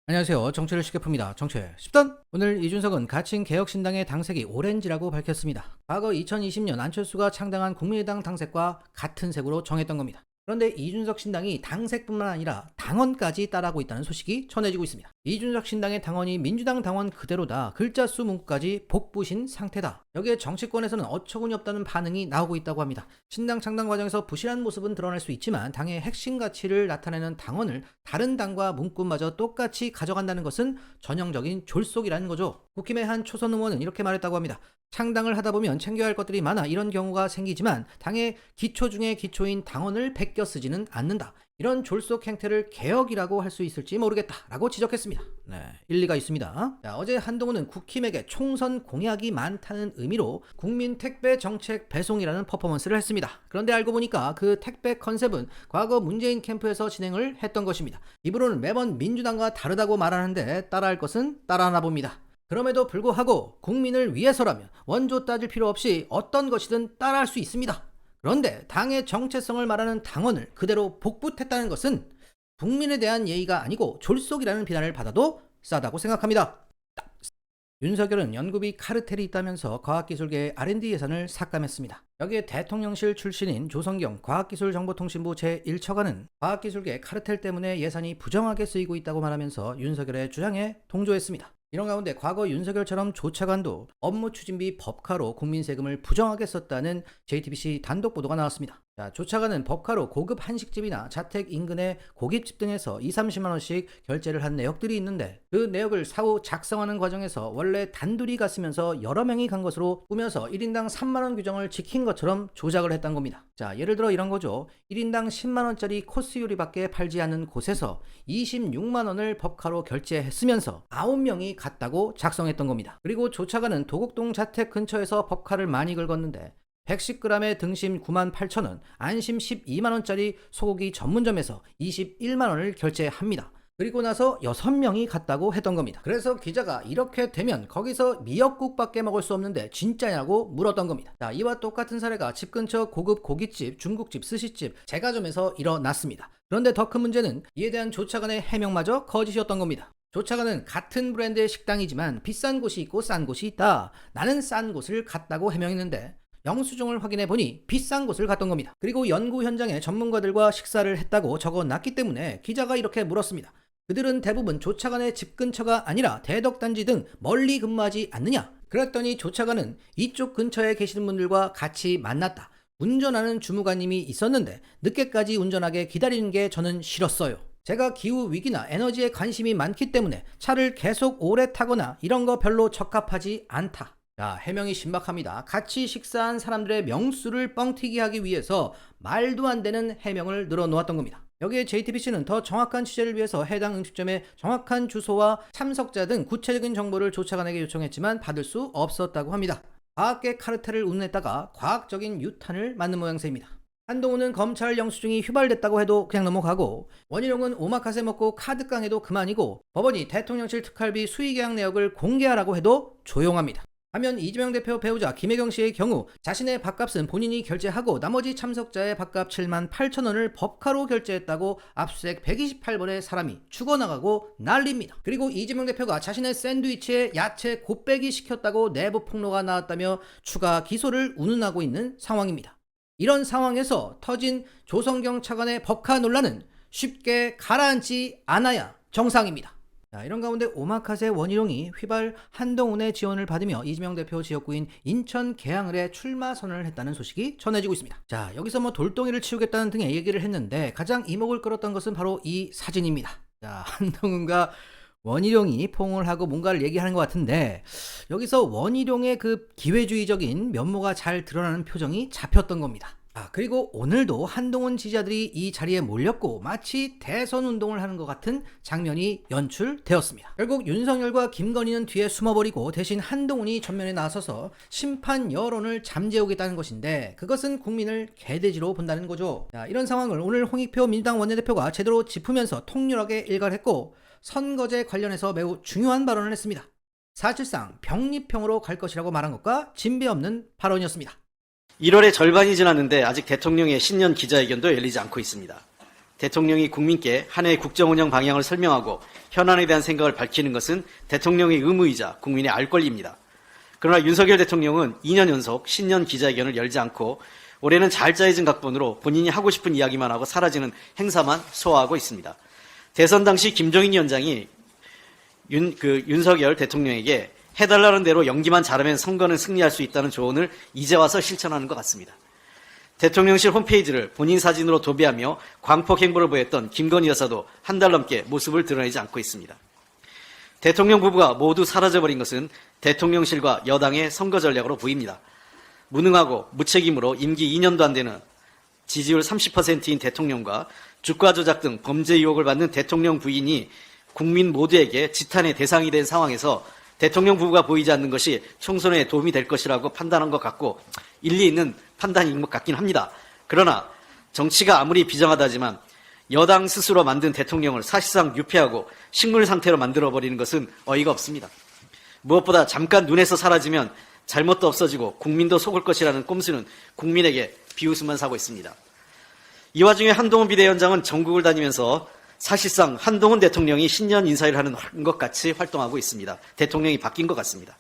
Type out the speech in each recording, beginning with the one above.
안녕하세요. 정치를 쉽게 풉니다. 정치의 10단! 오늘 이준석은 가칭 개혁신당의 당색이 오렌지라고 밝혔습니다. 과거 2020년 안철수가 창당한 국민의당 당색과 같은 색으로 정했던 겁니다. 그런데 이준석 신당이 당색뿐만 아니라 당원까지 따라하고 있다는 소식이 전해지고 있습니다. 이준석 신당의 당원이 민주당 당원 그대로다. 글자 수 문구까지 복부신 상태다. 여기에 정치권에서는 어처구니 없다는 반응이 나오고 있다고 합니다. 신당 창당 과정에서 부실한 모습은 드러날 수 있지만 당의 핵심 가치를 나타내는 당원을 다른 당과 문구마저 똑같이 가져간다는 것은 전형적인 졸속이라는 거죠. 국힘의 한 초선 의원은 이렇게 말했다고 합니다. 창당을 하다 보면 챙겨야 할 것들이 많아 이런 경우가 생기지만 당의 기초 중에 기초인 당원을 베껴 쓰지는 않는다. 이런 졸속 행태를 개혁이라고 할 수 있을지 모르겠다라고 지적했습니다. 네, 일리가 있습니다. 자, 어제 한동훈은 국힘에게 총선 공약이 많다는 의미로 국민 택배 정책 배송이라는 퍼포먼스를 했습니다. 그런데 알고 보니까 그 택배 컨셉은 과거 문재인 캠프에서 진행을 했던 것입니다. 입으로는 매번 민주당과 다르다고 말하는데 따라할 것은 따라하나 봅니다. 그럼에도 불구하고 국민을 위해서라면 원조 따질 필요 없이 어떤 것이든 따라할 수 있습니다. 그런데 당의 정체성을 말하는 당원을 그대로 복붙했다는 것은 국민에 대한 예의가 아니고 졸속이라는 비난을 받아도 싸다고 생각합니다. 윤석열은 연구비 카르텔이 있다면서 과학기술계의 R&D 예산을 삭감했습니다. 여기에 대통령실 출신인 조성경 과학기술정보통신부 제1처관은 과학기술계 카르텔 때문에 예산이 부정하게 쓰이고 있다고 말하면서 윤석열의 주장에 동조했습니다. 이런 가운데 과거 윤석열처럼 조차관도 업무 추진비 법카로 국민 세금을 부정하게 썼다는 JTBC 단독 보도가 나왔습니다. 자, 조차관은 법카로 고급 한식집이나 자택 인근의 고깃집 등에서 20-30만 원씩 결제를 한 내역들이 있는데 그 내역을 사후 작성하는 과정에서 원래 단둘이 갔으면서 여러 명이 간 것으로 꾸며서 1인당 3만 원 규정을 지킨 것처럼 조작을 했던 겁니다. 자, 예를 들어 이런 거죠. 1인당 10만 원짜리 코스 요리밖에 팔지 않는 곳에서 26만 원을 법카로 결제했으면서 9명이 갔다고 작성했던 겁니다. 그리고 조차관은 도곡동 자택 근처에서 법카를 많이 긁었는데 110g의 등심 98,000원, 안심 12만원짜리 소고기 전문점에서 21만원을 결제합니다. 그리고 나서 6명이 갔다고 했던 겁니다. 그래서 기자가 이렇게 되면 거기서 미역국밖에 먹을 수 없는데 진짜냐고 물었던 겁니다. 자, 이와 똑같은 사례가 집 근처 고급 고깃집, 중국집, 스시집, 제과점에서 일어났습니다. 그런데 더 큰 문제는 이에 대한 조차관의 해명마저 거짓이었던 겁니다. 조차관은 같은 브랜드의 식당이지만 비싼 곳이 있고 싼 곳이 있다. 나는 싼 곳을 갔다고 해명했는데 영수증을 확인해 보니 비싼 곳을 갔던 겁니다. 그리고 연구 현장에 전문가들과 식사를 했다고 적어놨기 때문에 기자가 이렇게 물었습니다. 그들은 대부분 조차관의 집 근처가 아니라 대덕단지 등 멀리 근무하지 않느냐? 그랬더니 조차관은 이쪽 근처에 계시는 분들과 같이 만났다. 운전하는 주무관님이 있었는데 늦게까지 운전하게 기다리는 게 저는 싫었어요. 제가 기후위기나 에너지에 관심이 많기 때문에 차를 계속 오래 타거나 이런 거 별로 적합하지 않다. 자, 해명이 신박합니다. 같이 식사한 사람들의 명수를 뻥튀기 하기 위해서 말도 안 되는 해명을 늘어놓았던 겁니다. 여기에 JTBC는 더 정확한 취재를 위해서 해당 음식점의 정확한 주소와 참석자 등 구체적인 정보를 조차관에게 요청했지만 받을 수 없었다고 합니다. 과학계 카르텔을 운운했다가 과학적인 유탄을 맞는 모양새입니다. 한동훈은 검찰 영수증이 휘발됐다고 해도 그냥 넘어가고 원희룡은 오마카세 먹고 카드깡해도 그만이고 법원이 대통령실 특활비 수의계약 내역을 공개하라고 해도 조용합니다. 하면 이재명 대표 배우자 김혜경 씨의 경우 자신의 밥값은 본인이 결제하고 나머지 참석자의 밥값 78,000원을 법카로 결제했다고 압수수색 128번의 사람이 죽어나가고 난립니다. 그리고 이재명 대표가 자신의 샌드위치에 야채 곱빼기 시켰다고 내부 폭로가 나왔다며 추가 기소를 운운하고 있는 상황입니다. 이런 상황에서 터진 조성경 차관의 법카 논란은 쉽게 가라앉지 않아야 정상입니다. 자, 이런 가운데 오마카세 원희룡이 휘발 한동훈의 지원을 받으며 이재명 대표 지역구인 인천 계양을에 출마 선언을 했다는 소식이 전해지고 있습니다. 자, 여기서 돌덩이를 치우겠다는 등의 얘기를 했는데 가장 이목을 끌었던 것은 바로 이 사진입니다. 자, 한동훈과 원희룡이 포옹을 하고 뭔가를 얘기하는 것 같은데 여기서 원희룡의 그 기회주의적인 면모가 잘 드러나는 표정이 잡혔던 겁니다. 그리고 오늘도 한동훈 지지자들이 이 자리에 몰렸고 마치 대선 운동을 하는 것 같은 장면이 연출되었습니다. 결국 윤석열과 김건희는 뒤에 숨어버리고 대신 한동훈이 전면에 나서서 심판 여론을 잠재우겠다는 것인데 그것은 국민을 개돼지로 본다는 거죠. 자, 이런 상황을 오늘 홍익표 민주당 원내대표가 제대로 짚으면서 통렬하게 일갈했고 선거제 관련해서 매우 중요한 발언을 했습니다. 사실상 병립형으로 갈 것이라고 말한 것과 진배 없는 발언이었습니다. 1월의 절반이 지났는데 아직 대통령의 신년 기자회견도 열리지 않고 있습니다. 대통령이 국민께 한 해의 국정운영 방향을 설명하고 현안에 대한 생각을 밝히는 것은 대통령의 의무이자 국민의 알 권리입니다. 그러나 윤석열 대통령은 2년 연속 신년 기자회견을 열지 않고 올해는 잘 짜여진 각본으로 본인이 하고 싶은 이야기만 하고 사라지는 행사만 소화하고 있습니다. 대선 당시 김종인 위원장이 윤석열 대통령에게 해달라는 대로 연기만 잘하면 선거는 승리할 수 있다는 조언을 이제 와서 실천하는 것 같습니다. 대통령실 홈페이지를 본인 사진으로 도배하며 광폭 행보를 보였던 김건희 여사도 한 달 넘게 모습을 드러내지 않고 있습니다. 대통령 부부가 모두 사라져버린 것은 대통령실과 여당의 선거 전략으로 보입니다. 무능하고 무책임으로 임기 2년도 안 되는 지지율 30%인 대통령과 주가 조작 등 범죄 의혹을 받는 대통령 부인이 국민 모두에게 지탄의 대상이 된 상황에서 대통령 부부가 보이지 않는 것이 총선에 도움이 될 것이라고 판단한 것 같고 일리 있는 판단인 것 같긴 합니다. 그러나 정치가 아무리 비정하다지만 여당 스스로 만든 대통령을 사실상 유폐하고 식물 상태로 만들어버리는 것은 어이가 없습니다. 무엇보다 잠깐 눈에서 사라지면 잘못도 없어지고 국민도 속을 것이라는 꼼수는 국민에게 비웃음만 사고 있습니다. 이 와중에 한동훈 비대위원장은 전국을 다니면서 사실상 한동훈 대통령이 신년 인사를 하는 것 같이 활동하고 있습니다. 대통령이 바뀐 것 같습니다.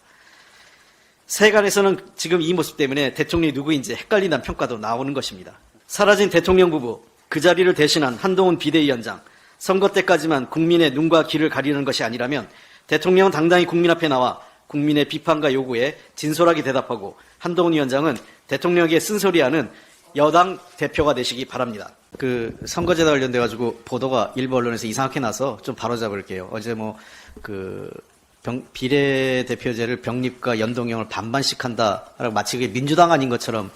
세간에서는 지금 이 모습 때문에 대통령이 누구인지 헷갈린다는 평가도 나오는 것입니다. 사라진 대통령 부부, 그 자리를 대신한 한동훈 비대위원장, 선거 때까지만 국민의 눈과 귀를 가리는 것이 아니라면 대통령은 당당히 국민 앞에 나와 국민의 비판과 요구에 진솔하게 대답하고 한동훈 위원장은 대통령에게 쓴소리하는 여당 대표가 되시기 바랍니다. 선거제도 관련돼 가지고 보도가 일부 언론에서 이상하게 나서 좀 바로잡을게요. 어제 비례대표제를 병립과 연동형을 반반씩 한다라고 마치 그게 민주당 아닌 것처럼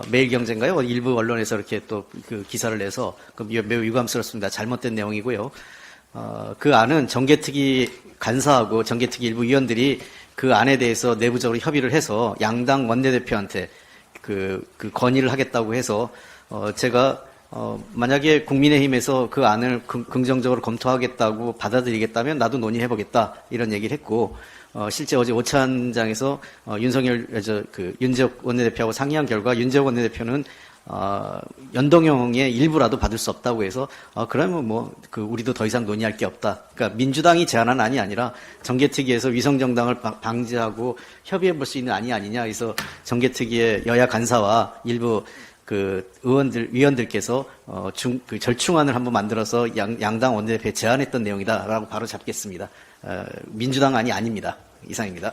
매일경제인가요? 일부 언론에서 이렇게 또 기사를 내서 매우 유감스럽습니다. 잘못된 내용이고요. 그 안은 정개특위 간사하고 정개특위 일부 위원들이 그 안에 대해서 내부적으로 협의를 해서 양당 원내대표한테 그 건의를 하겠다고 해서 제가 만약에 국민의힘에서 그 안을 긍정적으로 검토하겠다고 받아들이겠다면 나도 논의해보겠다 이런 얘기를 했고 실제 어제 오찬장에서 윤재욱 원내대표하고 상의한 결과 윤재욱 원내대표는 연동형의 일부라도 받을 수 없다고 해서 그러면 우리도 더 이상 논의할 게 없다. 그러니까 민주당이 제안한 안이 아니라 정개특위에서 위성정당을 방지하고 협의해볼 수 있는 안이 아니냐. 그래서 정개특위의 여야 간사와 일부 위원들께서 절충안을 한번 만들어서 양당 원내대표에 제안했던 내용이다라고 바로 잡겠습니다. 민주당 안이 아닙니다. 이상입니다.